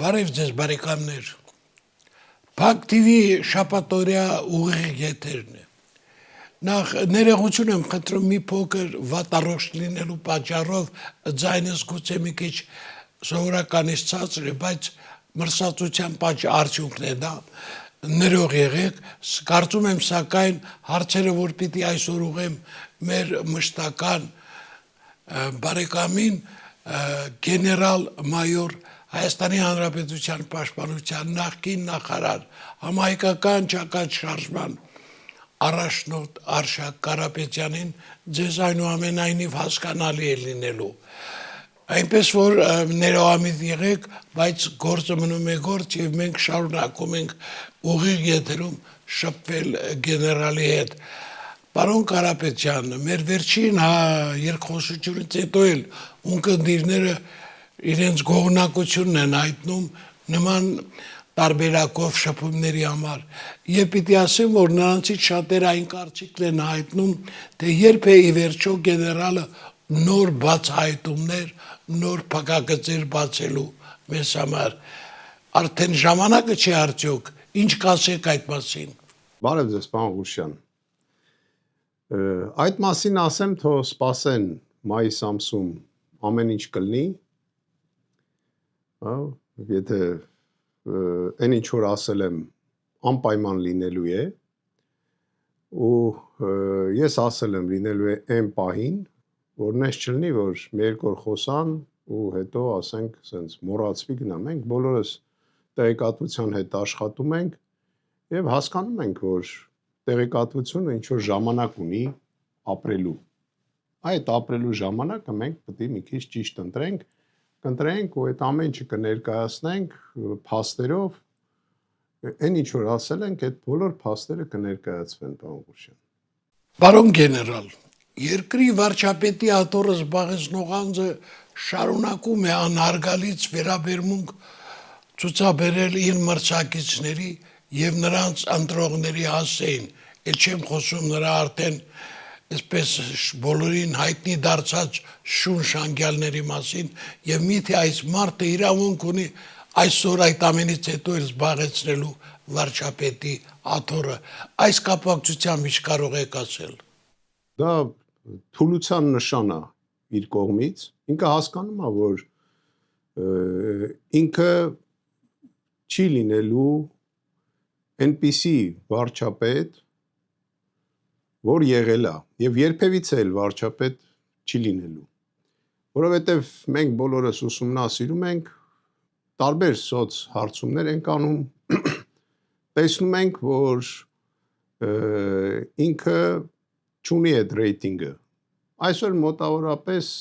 Բարև ձեզ բարեկամներ, Փակ TV շաբաթօրյա ուղիղ եթերն է, նախ ներողություն եմ խնդրում մի փոքր վատառողջ լինելու պատճառով ձայնս գուցե մի քիչ սովորականից ցածր է, բայց մրսածության արդյունքն է դա, ներող եղեք, կարծում եմ սակայն հարցերը, որ պիտի այսօր ուղեմ մեր մշտական բարեկամին գեներալ մայոր Հայաստանի Հանրապետության Պաշտպանության նախկին նախարար, համահայկական ճակատ շարժման առաջնորդ Արշակ Կարապետյանին ձեզ այնուամենայնիվ հասկանալի է լինելու։ Այնպես որ ներողամիտ եղեք, բայց գործը մնում է գործ եւ մենք շարունակում ենք ուղիղ եթերում շփվել գեներալի հետ։ Պարոն Կարապետյան, մեր վերջին երկխոսությունից հետո էլ ունկնդիրները իրենց գողնակությունն են հայտնում նման տարբերակով շփումների համար եւ պիտի ասեմ, որ նրանցից շատերը այն կարծիքն են հայտնում, թե երբ է ի վերջո գեներալը նոր բացահայտումներ, նոր փակագծեր բացելու մեզ համար, արդեն ժամանակը չի արդյոք, ինչ կասեք այդ մասին։ Բարև ձեզ, պարոն Ղուշյան։ Այդ մասին ասեմ, թող սպասեն մայիս ամսում ամեն ինչ կլինի, եթե այն ինչ որ ասել եմ անպայման լինելու է ու ես ասել եմ լինելու է այն պահին, որ նես չլինի, որ մի երկու օր խոսան ու հետո ասենք սենց մոռացվի գնա, մենք բոլորս տեղեկատվության հետ աշխատում ենք եւ հասկանում ենք, որ տեղեկատվությունը ինչ որ ժամանակ ունի ապրելու։ Այդ ապրելու ժամանակը մենք պետք է մի քիչ ճիշտ կընտրենք ու այդ ամեն ինչը կներկայացնենք փաստերով, այն ինչ որ ասել ենք, այդ բոլոր փաստերը կներկայացվեն, պարոն Ղուշյան։ Պարոն գեներալ, երկրի վարչապետի աթոռը զբաղեցնող անձը շարունակում է անհարգալից վերաբերմունք ցուցաբերել իր մրցակիցների եւ նրանց ընտրողների հասցեին, էլ չեմ խոսում նրա արդեն այսպես բոլորին հայտնի դարձած շունչ անգյալների մասին եւ միթե այս մարդը իրավունք ունի այսօր այդ ամենից հետո էլ զբաղեցնելու վարչապետի աթոռը, այս կապակցությամբ ինչ կարող եք ասել։ Դա թուլության նշան է իր կողմից, ինքը հասկանում է, որ ինքը չի լինելու այնպիսի վարչապետ, որ եղել է եւ երբևիցե էլ վարչապետ չի լինելու, որովհետեւ մենք բոլորս ուսումնասիրում ենք տարբեր սոց հարցումներ ենք անում, տեսնում ենք, որ ինքը չունի այդ ռեյտինգը, այսօր մոտավորապես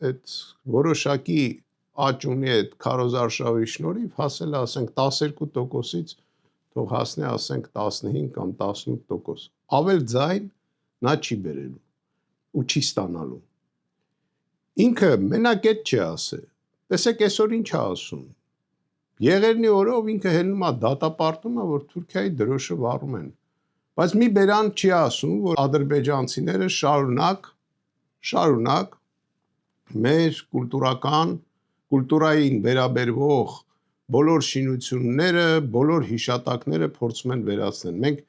այդ որոշակի աճ ունի այդ քարոզարշավի շնորհիվ հասել է ասենք 12%-ից թող հասնի ասենք 15 կամ 18%, ավել ձայն նա չի բերելու ու չի ստանալու։ Ինքը մենակ այդ չի ասել, տեսեք այսօր ինչ է ասում, եղերնի օրով ինքը հելնում է դատապարտումը, որ Թուրքիայի դրոշը վառում են, բայց մի բերան չի ասում, որ ադրբեջանցիները շարունակ մեր կուլտուրային վերաբերվող բոլոր շինությունները, բոլոր հիշատակները փորձում են վերացնել, մենք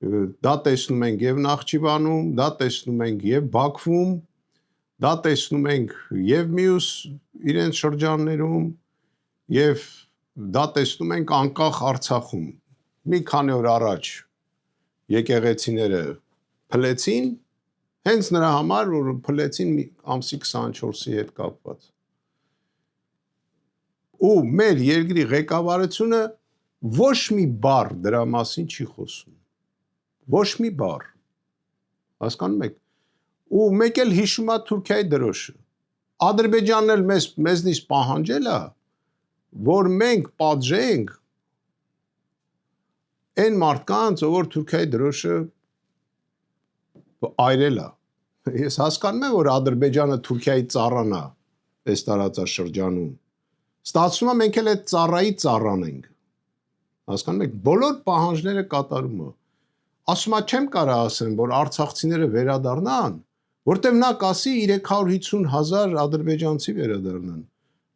դա տեսնում ենք եւ Նախճիվանում, դա տեսնում ենք եւ Բաքվում, դա տեսնում ենք եւ մյուս իրենց շրջաններում եւ դա տեսնում ենք անկախ Արցախում։ Մի քանի օր առաջ եկեղեցիները փլեցին, հենց նրա համար, որ փլեցին ամսի 24-ի հետ կապված։ Ու մեր երկրի ղեկավարությունը ոչ մի բառ դրա մասին չի խոսում։ Ոչ մի բառ, հասկանում եք, ու մեկ էլ հիշում է Թուրքիայի դրոշը, Ադրբեջանն էլ մեզնից պահանջել է, որ մենք պատժենք այն մարդկանց, որ Թուրքիայի դրոշը այրել է, ես հասկանում եմ, որ Ադրբեջանը Թուրքիայի ծառան է այս տարածաշրջանում, ստացվում է մենք էլ այդ ծառայի ծառան ենք, հասկանում եք, բոլոր պահանջները կատարում է, ասում չեմ կարող ասեմ, որ արցախցիները վերադառնան, որտեվ նա կասի 350,000 ադրբեջանցի վերադառնան,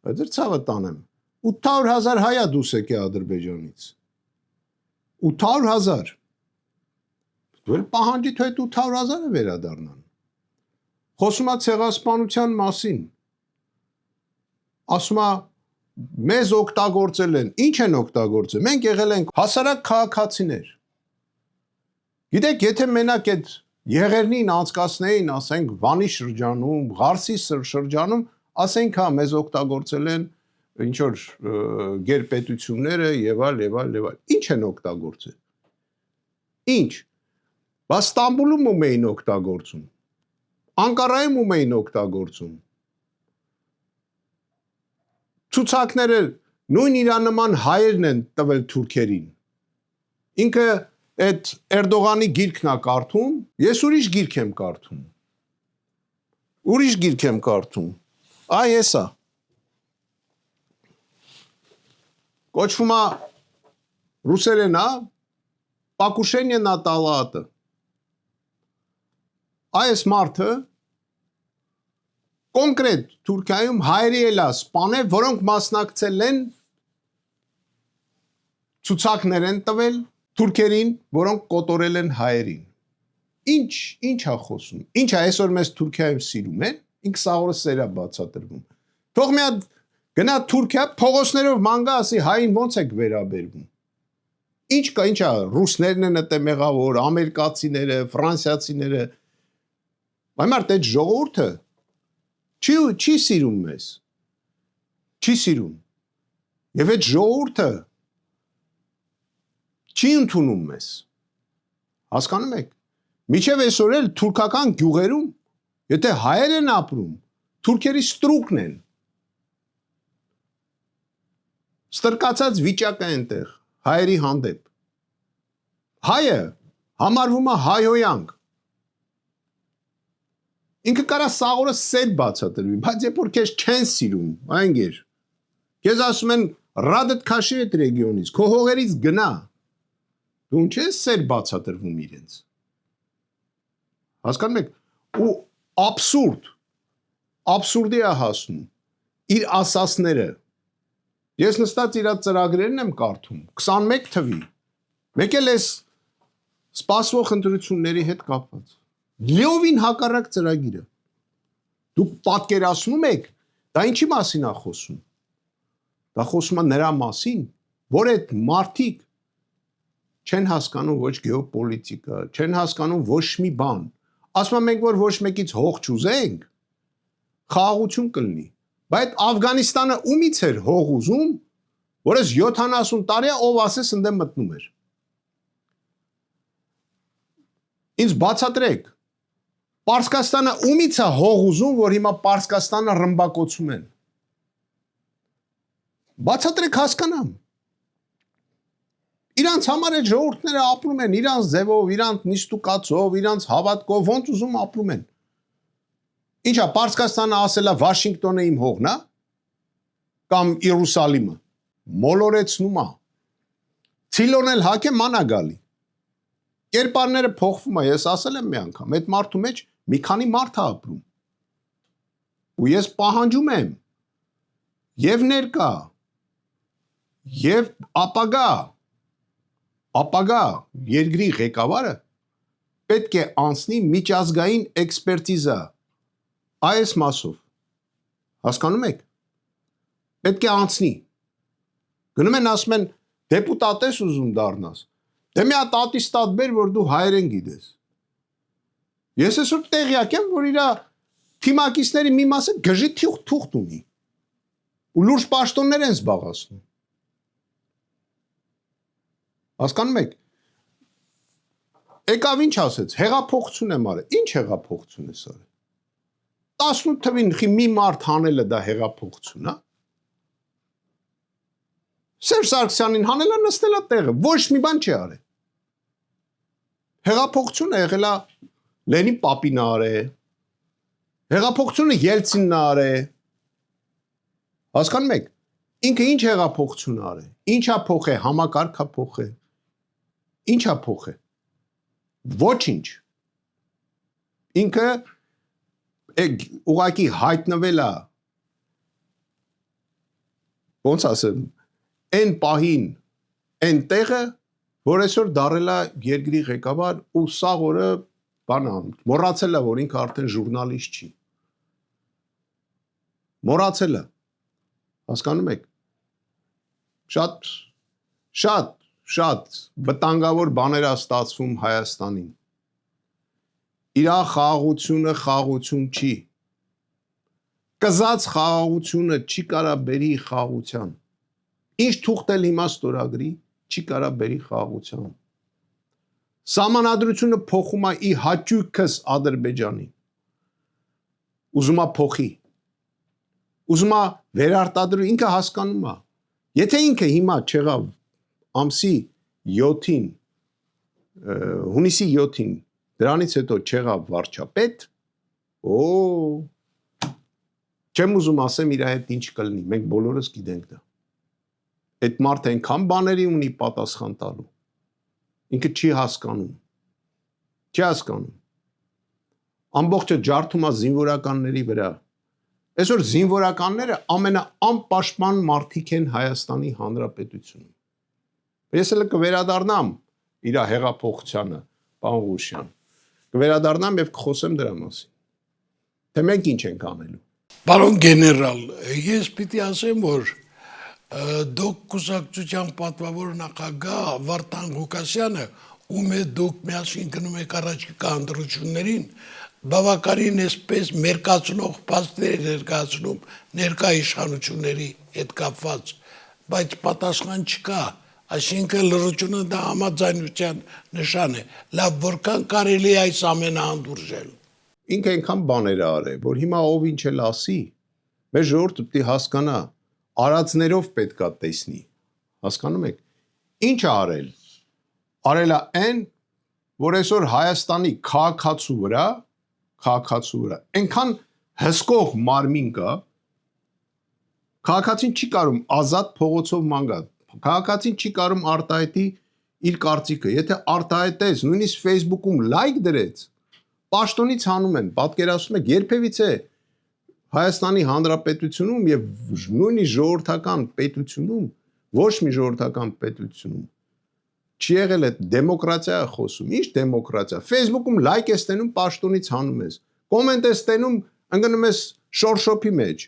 բայց ցավը տանեմ, 800,000 հայ է դուրս եկել Ադրբեջանից։ 800,000։ Դու պահանջի թե 800,000-ը վերադառնան։ Խոսում է ցեղասպանության մասին։ Ասում է մեզ օգտագործել են։ Ինչ են օգտագործել։ Մենք եղել ենք հասարակ քաղաքացիներ։ Գիտեք, եթե մենակ այդ եղերնին անցկացնեին, ասենք, Վանի շրջանում, Ղարսի շրջանում, ասենք, հա, մեզ օգտագործել են ինչ որ գերպետությունները եւ այլ։ Ինչ են օգտագործել։ Ինչ։ Բա Ստամբուլում ում էին օգտագործում։ Անկարայում ում էին օգտագործում։ Ցուցակները նույն իրանման հայերն են տվել թուրքերին։ Ինքը այդ Էրդողանի գիրքն է կարդում, ես ուրիշ գիրք եմ կարդում։ Ուրիշ գիրք եմ կարդում։ Այ էսա։ Կոչվում է ռուսերեն, հա, Պակուշենյա на Տալատը։ Այս մարդը կոնկրետ Թուրքիայում հայերի էլ է սպանել, որոնք մասնակցել են ցուցակներ են տվել թուրքերին, որոնք կոտորել են հայերին։ Ինչ է խոսում։ Ինչ է այսօր մեզ Թուրքիայում սիրում են, ինքը սաղորը սերա բացատրվում։ Թող մի հատ գնա Թուրքիա, փողոցներով ման գա, ասի հային ոնց եք վերաբերվում։ Ինչ կա, ինչ է, ռուսներն են այդտեղ մեղավոր, ամերիկացիները, ֆրանսիացիները։ Բայց այդ ժողովուրդը չի սիրում մեզ։ Չի սիրում։ Եվ այդ ժողովուրդը չի ընդունում մեզ։ Հասկանում եք։ Միջև այսօր էլ թուրքական գյուղերում, եթե հայեր են ապրում, թուրքերի ստրուկն են։ Ստրկացած վիճակ է այնտեղ, հայերի հանդեպ։ Հայը համարվում է հայհոյանք։ Ինքը կարա սաղորը սեր բացատրվի, բայց երբ որ քեզ չեն սիրում, այնգեր։ Քեզ ասում են ռադդ քաշի այդ ռեգիոնից, քո հողերից գնա։ Դու ինչ ես սեր բացատրվում իրենց։ Հասկանում եք, ու աբսուրդի է հասնում իր ասասները։ Ես նստած իր ծրագրերն եմ կարդում, 21 թվի, մեկ էլ ես սպասվող ընտրությունների հետ կապված։ Լիովին հակառակ ծրագիրը։ Դուք պատկերացնում եք, դա ինչի մասին է խոսում։ Դա խոսում է նրա մասին, որ այդ մարդիկ չեն հասկանում ոչ գեոպոլիտիկա, չեն հասկանում ոչ մի բան։ Ասում եմ մենք որ ոչ մեկից հող չուզենք, խաղաղություն կլինի։ Բայց Աֆղանիստանը ումից էր հող ուզում, որ ես 70 տարի է ով ասես ընդեմ մտնում էր։ Ինձ բացատրեք, Պարսկաստանը ումից է հող ուզում, որ հիմա Պարսկաստանը ռմբակոծում են։ Բացատրեք հասկանամ։ Իրանց համար այդ ժողովուրդները ապրում են, իրանց ձևով, իրանց նիստուկացով, իրանց հավատքով, ոնց ուզում ապրում են։ Ինչա, Պարսկաստանը ասելա Վաշինգտոնը իմ հողն է, կամ Երուսալիմը, մոլորեցնում է։ Ցիլոն էլ հակ է մանա գալի։ Կերպարները փոխվում է, ես ասել եմ մի անգամ, այդ մարդու մեջ մի քանի մարդ է ապրում։ Ու ես պահանջում եմ եւ ներկա, եւ ապագա երկրի ղեկավարը պետք է անցնի միջազգային էքսպերտիզա այս մասով։ Հասկանում եք։ Պետք է անցնի։ Գնում են ասում են դեպուտատ ես ուզում դառնաս։ Դե մի հատ ատիստատ բեր, որ դու հայերեն գիտես։ Ես այսօր տեղյակ եմ, որ իր թիմակիցների մի մասը գժի թուղթ ունի։ Ու լուրջ պաշտոններ են զբաղացնում։ Հասկանում եք։ Եկավ ինչ ասեց, հեղափոխություն եմ արել։ Ինչ հեղափոխություն ես արել։ 18 թվին մի մարդ հանելը դա հեղափոխություն, հա։ Սերժ Սարգսյանին հանելը նստելա տեղը, ոչ մի բան չի արել։ Հեղափոխությունը եղել է Լենին Պապինը արել։ Հեղափոխությունը Ելցինն արել։ Հասկանում եք։ Ինքը ինչ հեղափոխություն արել։ Ինչա փոխել, համակարգա փոխել։ Ինչա փոխել։ Ոչինչ։ Ինքը ուղղակի հայտնվել է, ոնց ասեմ, այն պահին, այն տեղը, որ այսօր դարել է երկրի ղեկավար ու սաղ օրը բանա, մոռացել է, որ ինքը արդեն ժուրնալիստ չի։ Մոռացել է։ Հասկանում եք։ Շատ վտանգավոր բաներ է ստացվում Հայաստանին։ Իրա խաղաղությունը խաղաղություն չի։ Կզած խաղաղությունը չի կարա բերի խաղաղության։ Ինչ թուղթել հիմա ստորագրի, չի կարա բերի խաղաղության։ Սահմանադրությունը փոխում է ի հաճույքս Ադրբեջանի։ Ուզում է փոխի։ Ուզում է վերարտադրի, ինքը հասկանում է։ Եթե ինքը հիմա չեղավ ամսի 7-ին, հունիսի 7-ին, դրանից հետո չեղավ վարչապետ, չեմ ուզում ասեմ իր հետ ինչ կլինի, մենք բոլորս գիտենք դա։ Այդ մարդը այնքան բաների ունի պատասխան տալու։ Ինքը չի հասկանում։ Չի հասկանում։ Ամբողջը ջարդում է զինվորականների վրա։ Այսօր զինվորականները ամենաանպաշտպան մարդիկ են Հայաստանի Հանրապետությունում։ Ես էլ կվերադառնամ իր հեղափոխությանը, պարոն Ղուշյան։ Կվերադառնամ եւ կխոսեմ դրա մասին։ Թե մենք ինչ ենք անելու։ Պարոն գեներալ, ես պիտի ասեմ, որ դուք կուսակցության պատվավոր նախագահ Վարդան Ղուկասյանը, ում հետ դուք միասին գնում եք առաջիկա ընտրություններին, բավականին այսպես մերկացնող փաստեր ներկայացնում ներկա իշխանությունների հետ կապված, բայց պատասխան չկա, այսինքն լռությունը դա համաձայնության նշան է, լավ որքան կարելի է այս ամենը հանդուրժել։ Ինքը այնքան բաներ արել, որ հիմա ով ինչ էլ ասի, մեր ժողովուրդը պետք է հասկանա, արածներով պետքա տեսնի, հասկանում եք, ինչ է արել, արել է այն, որ այսօր Հայաստանի քաղաքացու վրա, այնքան հսկող մարմին կա, քաղաքացին չի կարում ազատ փողոցով ման գա, քաղաքացին չի կարում արտահայտի իր կարծիքը, եթե արտահայտես, նույնիսկ Facebook-ում լայք դրեց, պաշտոնից հանում են, պատկերացնում եք, երբևիցե Հայաստանի Հանրապետությունում եւ նույնիսկ ժողովրդական պետությունում, ոչ մի ժողովրդական պետությունում չի եղել այդ դեմոկրատիա խոսում, ինչ դեմոկրատիա, Facebook-ում լայք ես տենում, պաշտոնից հանում ես, կոմենտ ես տենում, ընկնում ես շորշոփի մեջ,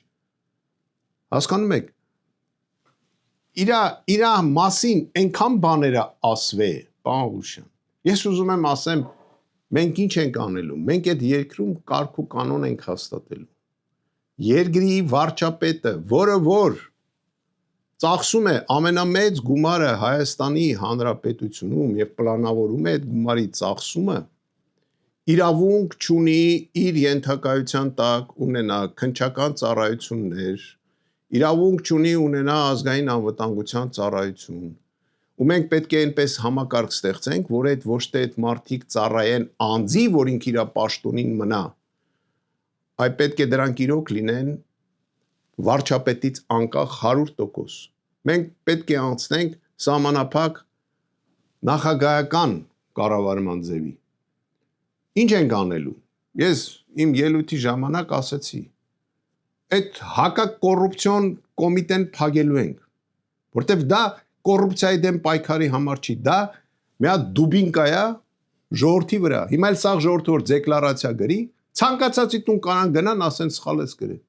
հասկանում եք, իրա մասին այնքան բաները ասվե, պարոն Ղուշյան, ես ուզում եմ ասեմ, մենք ինչ ենք անելու, մենք այդ երկրում կարգ ու կանոն ենք հաստատելու, երկրի վարչապետը, որը որ ծախսում է ամենամեծ գումարը Հայաստանի Հանրապետությունում եւ պլանավորում է այդ գումարի ծախսումը, իրավունք չունի իր ենթակայության տակ ունենա քննչական ծառայություններ, իրավունք չունի ունենա ազգային անվտանգության ծառայություն, ու մենք պետք է այնպես համակարգ ստեղծենք, որ այդ ոչ թե այդ մարդիկ ծառայեն անձի, որ ինք իր պաշտոնին մնա, այլ պետք է դրանք իրոք լինեն վարչապետից անկախ 100%։ Մենք պետք է անցնենք սահմանափակ նախագահական կառավարման ձևի։ Ինչ ենք անելու։ Ես իմ ելույթի ժամանակ ասացի, այդ հակակոռուպցիոն կոմիտեն փակելու ենք, որտեվ դա կոռուպցիայի դեմ պայքարի համար չի, դա մի հատ դուբինկա է ժողովրդի վրա։ Հիմա էլ սա ժողովուրդը որ դեկլարացիա գրի, ցանկացածի տուն կանան գնան, ասեն սխալ ես գրել։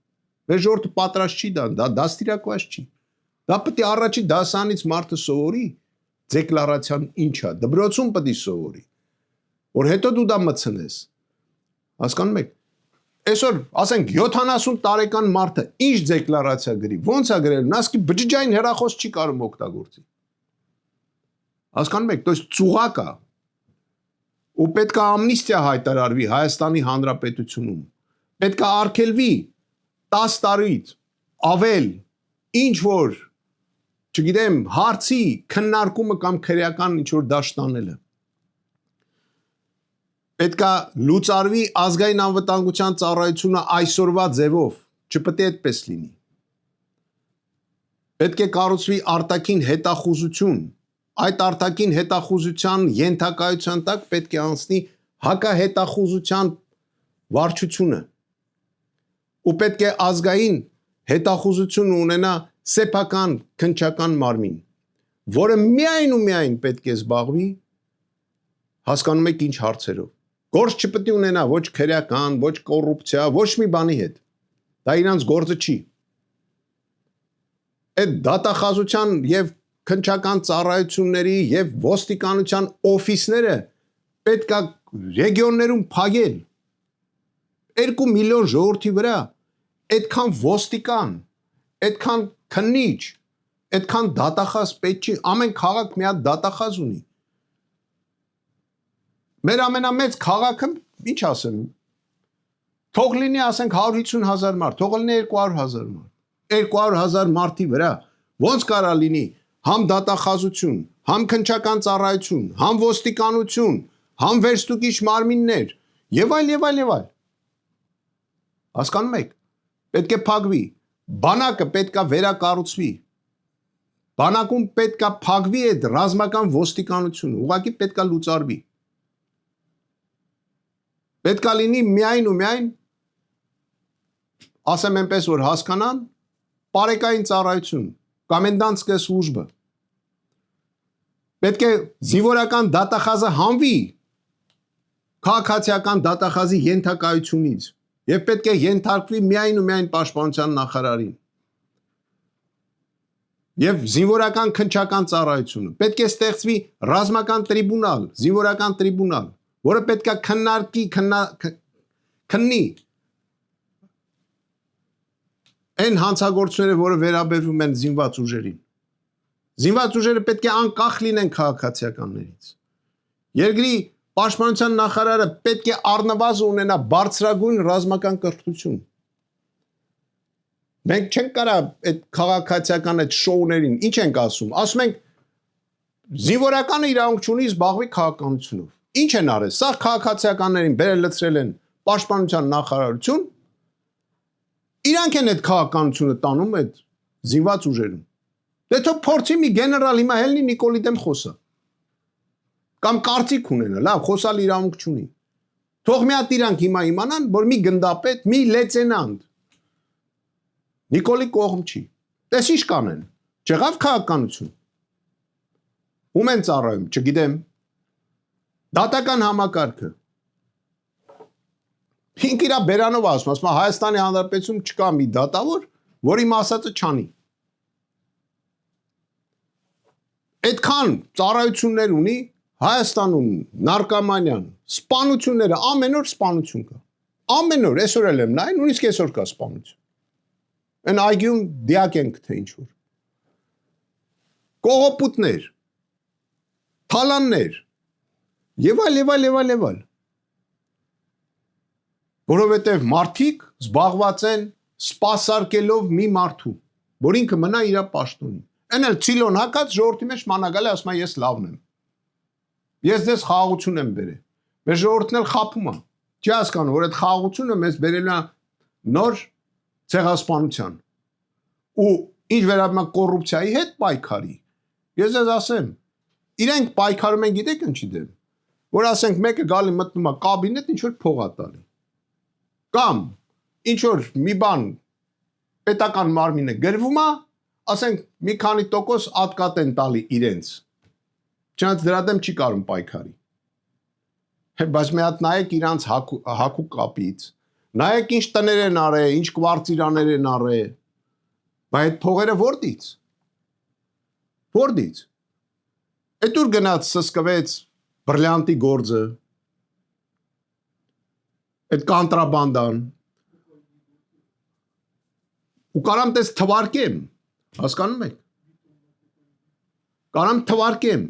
Մեր ժողովուրդը պատրաստ չի դա դաստիարակված չի։ Դա պետք է առաջի դասանից մարդը սովորի դեկլարացիան ինչ է, դպրոցում պետք է սովորի, որ հետո դու դա մտցնես։ Հասկանում եք։ Այսօր, ասենք 70 տարեկան մարդը ինչ դեկլարացիա գրի, ո՞նց է գրել, նասկի բջջային հեռախոս չի կարող օգտագործի։ Հասկանում եք, դες ծուղակ է։ Ու պետք է ամնիստիա հայտարարվի Հայաստանի Հանրապետությունում։ Պետք է արգելվի 10 տարից ավել ինչ որ, չգիտեմ, հարցի քննարկումը կամ քրեական ինչ որ դաշտանելը։ Պետք է լուծարվի ազգային անվտանգության ծառայությունը այսօրվա ձևով, չպետք է այդպես լինի։ Պետք է կառուցվի արտաքին հետախուզություն, այդ արտաքին հետախուզության ենթակայության տակ պետք է անցնի հակահետախուզության վարչությունը։ Ու պետք է ազգային հետախուզություն ունենա սեփական քննչական մարմին, որը միայն ու միայն պետք է զբաղվի հասկանում եք ինչ հարցերով։ Գործ չպետք է ունենա ոչ քրեական, ոչ կոռուպցիա, ոչ մի բանի հետ։ Դա իրանց գործը չի։ Այդ դատախազության եւ քննչական ծառայությունների եւ ոստիկանության օֆիսները պետք է ռեգիոններում փակել 2 միլիոն ժողովրդի վրա, այդքան ոստիկան, այդքան քննիչ, այդքան դատախազ պետք չի, ամեն քաղաք մի հատ դատախազ ունի։ Մեր ամենամեծ քաղաքը, ինչ ասեմ, թող լինի ասենք 150,000 մարդ, թող լինի 200,000 մարդ, 200,000 մարդի վրա ոնց կարա լինի համ դատախազություն, համ քննչական ծառայություն, համ ոստիկանություն, համ վերստուգիչ մարմիններ եւ այլ եւ այլ եւ այլ։ Հասկանում եք, պետք է փակվի, բանակը պետք է վերակառուցվի, բանակում պետք է փակվի այդ ռազմական ոստիկանությունը, ուղղակի պետք է լուծարվի։ Պետք է լինի միայն ու միայն, ասեմ այնպես, որ հասկանան, պարեկային ծառայություն, կոմենդանտская служба։ Պետք է զինվորական դատախազը հանվի քաղաքացիական դատախազի ենթակայությունից եւ պետք է ենթարկվի միայն ու միայն պաշտպանության նախարարին։ Եվ զինվորական քննչական ծառայությունը պետք է ստեղծվի ռազմական տրիբունալ, զինվորական տրիբունալ, որը պետք է քննարկի, քննի այն հանցագործությունները, որը վերաբերվում են զինված ուժերին։ Զինված ուժերը պետք է անկախ լինեն քաղաքացիականներից։ Երկրի պաշտպանության նախարարը պետք է առնվազն ունենա բարձրագույն ռազմական կրթություն։ Մենք չենք կարա այդ քաղաքացիական այդ շոուներին, ինչ ենք ասում։ Ասում ենք զինվորականը իրավունք չունի զբաղվի քաղաքականությունով։ Ինչ են արել։ Սա քաղաքացիականներին բերել լցրել են պաշտպանության նախարարություն։ Իրանք են այդ քաղաքականությունը տանում այդ զինված ուժերում։ Դե թող փորձի մի գեներալ հիմա ելնի Նիկոլի դեմ խոսա։ Կամ կարծիք ունենա, լավ, խոսալ իրավունք չունի։ Թող մի հատ իրանք հիմա իմանան, որ մի գնդապետ, մի լեյտենանտ Նիկոլի կողմ չի։ Տես ինչ կանեն։ Չեղավ քաղաքականություն։ Ում են ծառայում, չգիտեմ։ Դատական համակարգը։ Ինք իրա բերանով ասում, Հայաստանի Հանրապետությունում չկա մի դատավոր, որ իմ ասածը չանի։ Այդքան ծառայություններ ունի Հայաստանում, նարկոմանիան, սպանությունները, ամեն օր սպանություն կա։ Ամեն օր, այսօր էլ եմ նայում, նույնիսկ այսօր կա սպանություն։ Այն այգում դիակ ենք թե ինչ-որ։ Կողոպուտներ, թալաններ, եւ այլ, եւ այլ, եւ այլ, եւ այլ։ Որովհետև մարդիկ զբաղված են սպասարկելով մի մարդու, որ ինքը մնա իր պաշտոնին։ Այն էլ ցիլոն հակած ժողովրդի մեջ մանագալի ասում է ես լավն եմ։ Ես դες խաղաղություն եմ բերել։ Մեր ժողովուրդն էլ խափում է։ Չի հասկանում, որ այդ խաղաղությունը մեզ բերել է նոր ցեղասպանության։ Ու ինչ վերաբերում է կոռուպցիայի հետ պայքարի։ Ես ձեզ ասեմ, իրենք պայքարում են գիտեք ինչի դեմ։ Որ ասենք մեկը գալի մտնում է կաբինետ, ինչ որ փող է տալի։ Կամ ինչ որ մի բան պետական մարմինը գրվում է, ասենք մի քանի տոկոս ատկատ են տալի իրենց։ Չնայած դրա դեմ չի կարում պայքարի։ Բայց մի հատ նայեք իրանց հակու կապից, նայեք ինչ տներ են արել, ինչ կվարտիրաներ են արել։ Բայց այդ փողերը որտից։ Որտից։ Այդ ուր գնաց սսկվեց բրիլյանտի գործը։ Այդ կանտրաբանդան։ Ու կարամ տես թվարկեմ, հասկանում եք։ Կարամ թվարկեմ,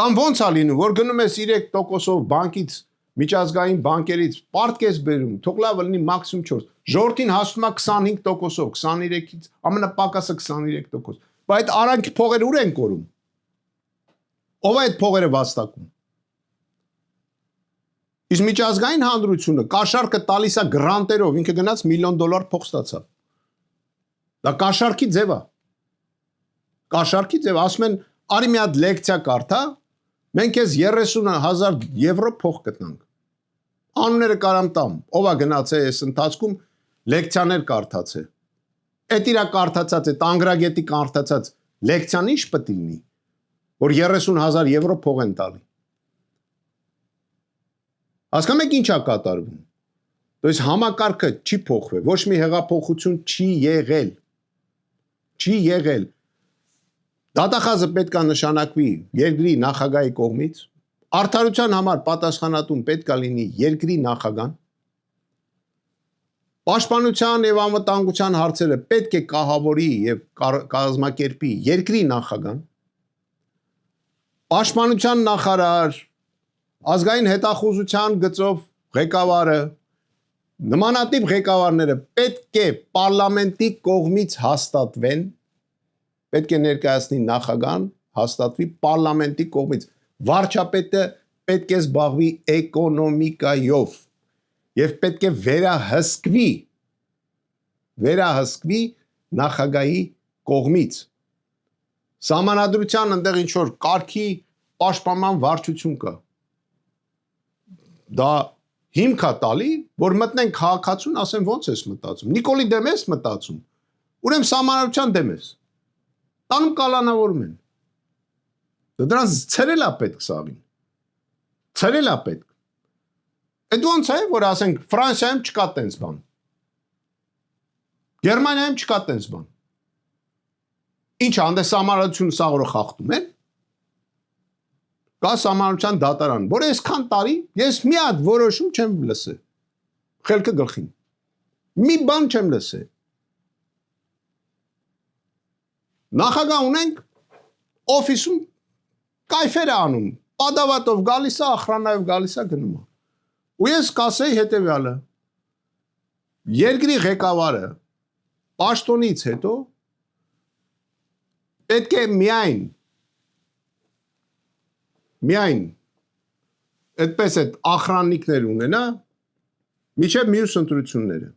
կամ ոնց է լինում, որ գնում ես 3%-ով բանկից, միջազգային բանկերից պարտքես բերում, թող լավ լինի մաքսիմում 4, ժողովրդին հասնում է 25%-ով, 23-ից, ամենապակասը 23%։ Բայց այդ արանքի փողերը ուր են կորում։ Ով է այդ փողերը վաստակում։ Իսկ միջազգային հանրությունը կաշառքը տալիս է գրանտերով, ինքը գնաց $1 միլիոն փող ստացավ։ Դա կաշառքի ձև է։ Կաշառքի ձև, ասում են, արի մի հատ լեկցիա կարդա, մենք ես 30,000 եվրո փող գտնանք։ Անունները կարամ տամ, ով է գնացել այս ընթացքում լեկցիաներ կարդացել։ Այդ իրա կարդացած, այդ անգրագետի կարդացած լեկցիան ինչ պետք է լինի, որ 30,000 եվրո փող են տալի։ Հասկանում եք ինչա կատարվում։ То есть համակարգը չի փոխվել, ոչ մի հեղափոխություն չի եղել։ Չի եղել։ Դատախազը պետք է նշանակվի երկրի նախագահի կողմից, արդարության համար պատասխանատուն պետք է լինի երկրի նախագահան, պաշտպանության եւ անվտանգության հարցերը պետք է կահավորի եւ կազմակերպի երկրի նախագահան, պաշտպանության նախարար, ազգային հետախուզության գծով ղեկավարը, նմանատիպ ղեկավարները պետք է պարլամենտի կողմից հաստատվեն, պետք է ներկայացնի նախագահան, հաստատվի պարլամենտի կողմից, վարչապետը պետք է զբաղվի էկոնոմիկայով եւ պետք է վերահսկվի նախագահի կողմից։ Սահմանադրության այնտեղ ինչ որ կարգի պաշտպանման վարչություն կա։ Դա հիմք է տալի, որ մտնեն քաղաքացուն, ասեն ոնց ես մտածում։ Նիկոլի դեմ ես մտածում։ Ուրեմն սահմանադրության դեմ ես։ Տանում կալանավորում են։ Դրանց ցրել է պետք սաղին։ Ցրել է պետք։ Այդ ոնց է, որ ասենք Ֆրանսիայում չկա տենց բան։ Գերմանիայում չկա տենց բան։ Ինչ հանդես սահմանադրությունը սաղորը խախտում են։ Կա սահմանադրության դատարան, որ այսքան տարի ես մի հատ որոշում չեմ լսել։ Խելքը գլխին։ Մի բան չեմ լսել։ Նախագահ ունենք օֆիսում կայֆեր է անում, պատավատով գալիս է, ախրանայով գալիս է գնում է։ Ու ես կասեի հետևյալը. երկրի ղեկավարը պաշտոնից հետո պետք է միայն այդպես այդ ախրաննիկներ ունենա մինչև մյուս ընտրությունները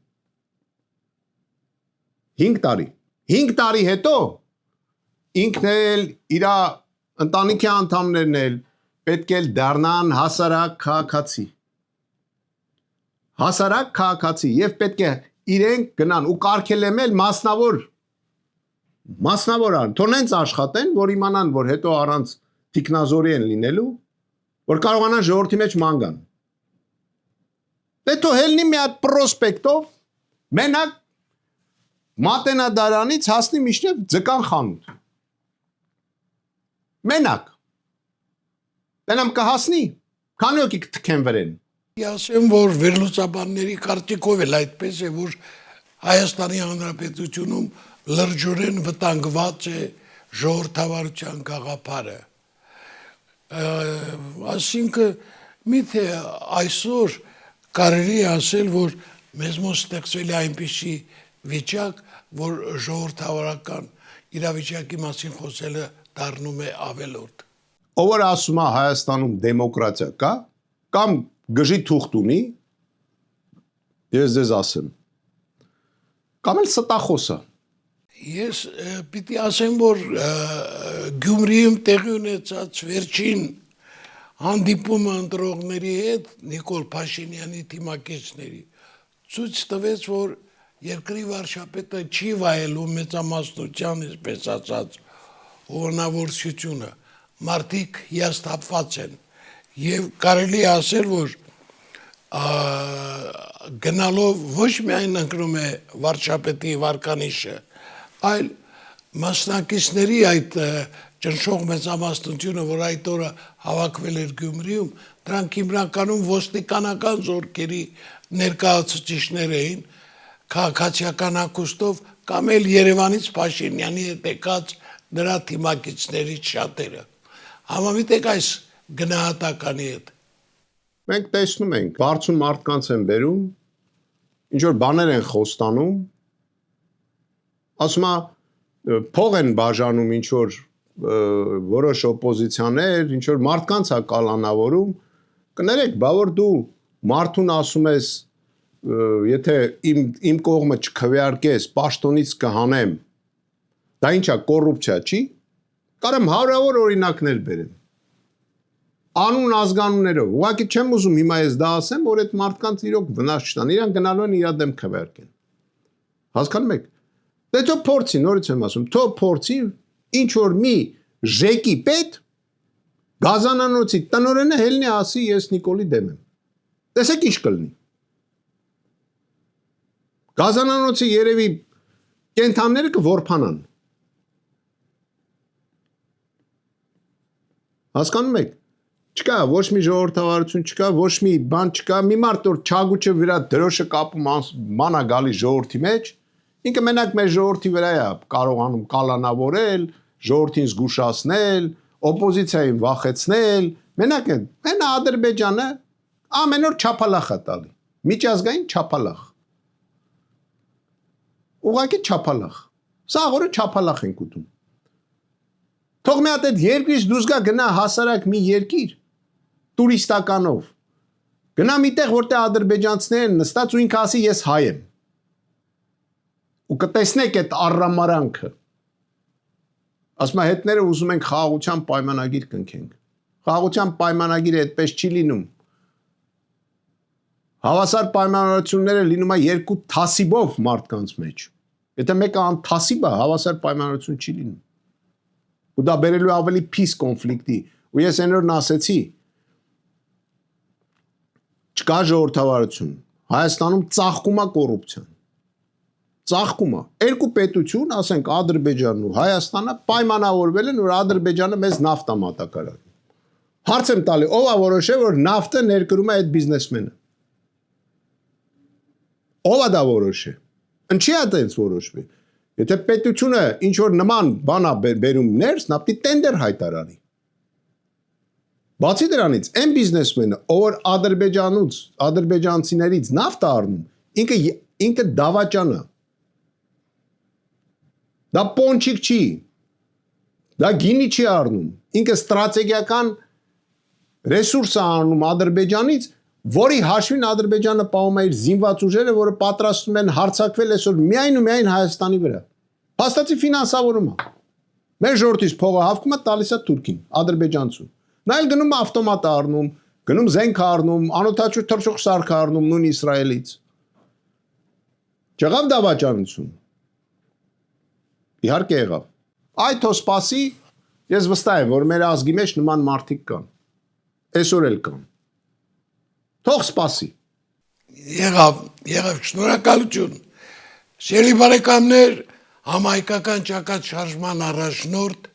5 տարի հետո ինքն էլ իր ընտանիքի անդամներն էլ պետք է դառնան հասարակ քաղաքացի եւ պետք է իրենք գնան ու կարգելեմել մասնավոր ան, թողնենց աշխատեն, որ իմանան, որ հետո առանց թիկնազորի են լինելու, որ կարողանան ժողովրդի մեջ ման գան։ Պետք է հելնի մի հատ պրոսպեկտով մենակ մատենադարանից հասնի մինչև ձկան խանութ։ Մենակ։ Դենամ կհասնի, քանի օքի կթքեն վրեն։ Ասեմ, որ վերլուծաբանների կարծիքով էլ այդպես է, որ Հայաստանի Հանրապետությունում լրջորեն վտանգված է ժողովրդավարության գաղափարը։ Այսինքն միթե այսօր կարելի է ասել, որ մեզ մոտ ստեղծվել է այնպիսի վիճակ, որ ժողովրդավարական իրավիճակի մասին խոսելը դառնում է ավելորդ։ Ով որ ասում է Հայաստանում դեմոկրատիա կա, կամ գժի թուղթ ունի, ես ձեզ ասեմ, կամ էլ ստախոս է։ Ես պիտի ասեմ, որ Գյումրիում տեղի ունեցած վերջին հանդիպումը ընտրողների հետ Նիկոլ Փաշինյանի թիմակիցների ցույց տվեց, որ երկրի վարչապետը չի վայելում մեծամասնության, այսպես ասած, հովանավորությունը, մարդիկ հիասթափված են եւ կարելի է ասել, որ գնալով ոչ միայն ընկնում է վարչապետի վարկանիշը, այլ մասնակիցների այդ ճնշող մեծամասնությունը, որ այդ օրը հավաքվել էր Գյումրիում, դրանք հիմնականում ոստիկանական զորքերի ներկայացուցիչներ էին, քաղաքացիական հագուստով կամ էլ Երևանից Փաշինյանի հետ եկած նրա թիմակիցներից շատերը։ Համամիտեք այս գնահատականի հետ։ Մենք տեսնում ենք, բարձուն մարդկանց են բերում, ինչ որ բաներ են խոստանում, ասում է փող են բաժանում ինչ որ որոշ օպոզիցիաներ, ինչ որ մարդկանց է կալանավորում, կներեք, բա որ դու մարդուն ասում ես, եթե իմ կողմը չքվեարկես, պաշտոնից կհանեմ, դա ինչա կոռուպցիա չի, կարեմ հարյուրավոր օրինակներ բերեմ։ Անուն ազգանուններով, ուղղակի չեմ ուզում հիմա ես դա ասեմ, որ այդ մարդկանց իրոք վնաս չտան, իրանք գնալու են իր դեմ քվեարկեն։ Հասկանում եք։ Դե թող փորձի, նորից եմ ասում, թող փորձի ինչ որ մի ժեկի պետ գազանանոցի տնօրենը հելնի ասի ես Նիկոլի դեմ եմ։ Տեսեք ինչ կլինի։ Գազանանոցի երևի կենթանները կորփանան։ Հասկանում եք։ Չկա ոչ մի ժողովրդավարություն, չկա ոչ մի բան, չկա մի մարդ որ չագուչը վրա դրոշը կապում մանա գալի ժողովրդի մեջ, ինքը մենակ մեր ժողովրդի վրա է կարողանում կալանավորել, ժողովրդին զգուշացնել, օպոզիցիային վախեցնել, մենակ է, մենա Ադրբեջանը ամեն օր չափալախ է տալի, միջազգային չափալախ։ Ուղղակի չափալախ։ Սա օրը չափալախ ենք ուտում։ Թող մի հատ այդ երկրից դուրս գա գնա հասարակ մի երկիր տուրիստականով։ Գնա միտեղ որտեղ ադրբեջանցիներն նստած ու ինքը ասի ես հայ եմ։ Ու կտեսնեք այդ առամարանքը։ Ասում է հետները ուզում ենք խաղաղության պայմանագիր կնքենք։ Խաղաղության պայմանագիրը այդպես չի լինում։ Հավասար պայմանավորությունները լինում է երկու թասիբով մարդկանց մեջ։ Եթե մեկը անթասիբ է, հավասար պայմանավորություն չի լինում։ Ու դա բերելու ավելի peace կոնֆլիկտի։ Ու ես այն օրն ասեցի, չկա ժողովրդավարություն։ Հայաստանում ծաղկում է կոռուպցիան։ Ծաղկում է։ Երկու պետություն, ասենք Ադրբեջանն ու Հայաստանը պայմանավորվել են, որ Ադրբեջանը մեզ նավթ է մատակարարում։ Հարց եմ տալի, ով է որոշել, որ նավթը ներկրում է այդ բիզնեսմենը։ Ով է դա որոշել։ Ինչի է այդպես որոշվի։ Եթե պետությունը ինչ որ նման բան է բերում ներս, նա պիտի տենդեր հայտարարի։ Բացի դրանից, այն բիզնեսմենը, ով Ադրբեջանուց, ադրբեջանցիներից նավթ է առնում, ինքը դավաճան է։ Դա պոնչիկ չի։ Դա գինի չի առնում։ Ինքը ստրատեգիական ռեսուրս է առնում Ադրբեջանից, որի հաշվին Ադրբեջանը պահում է իր զինված ուժերը, որը պատրաստում են հարձակվել այսօր միայն ու միայն Հայաստանի վրա։ Փաստացի ֆինանսավորում է։ Մեր ժողովրդից փողը հավքում է, տալիս է Թուրքին, ադրբեջանցուն։ Նա էլ գնում է ավտոմատ առնում, գնում զենք առնում, անօթաչու թռչող սարք առնում նույն Իսրայելից։ Չեղավ դավաճանություն։ Իհարկե եղավ։ Այդ թող սպասի, ես վստահ եմ, որ մեր ազգի մեջ նման մարդիկ կան։ Այսօր էլ կան։ Թող սպասի։ Եղավ, շնորհակալություն։ Սիրելի բարեկամներ, համահայկական ճակատ շարժման առաջնորդ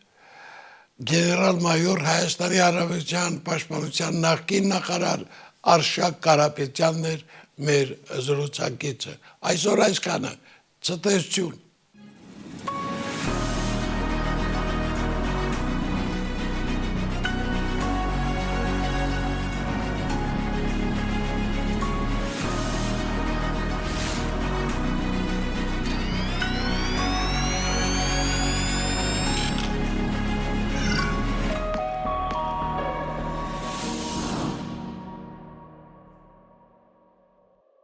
գեներալ-մայոր Հայաստանի Հանրապետության պաշտպանության նախկին նախարար Արշակ Կարապետյանն էր մեր զրուցակիցը։ Այսօր այսքանը, ցտեսություն։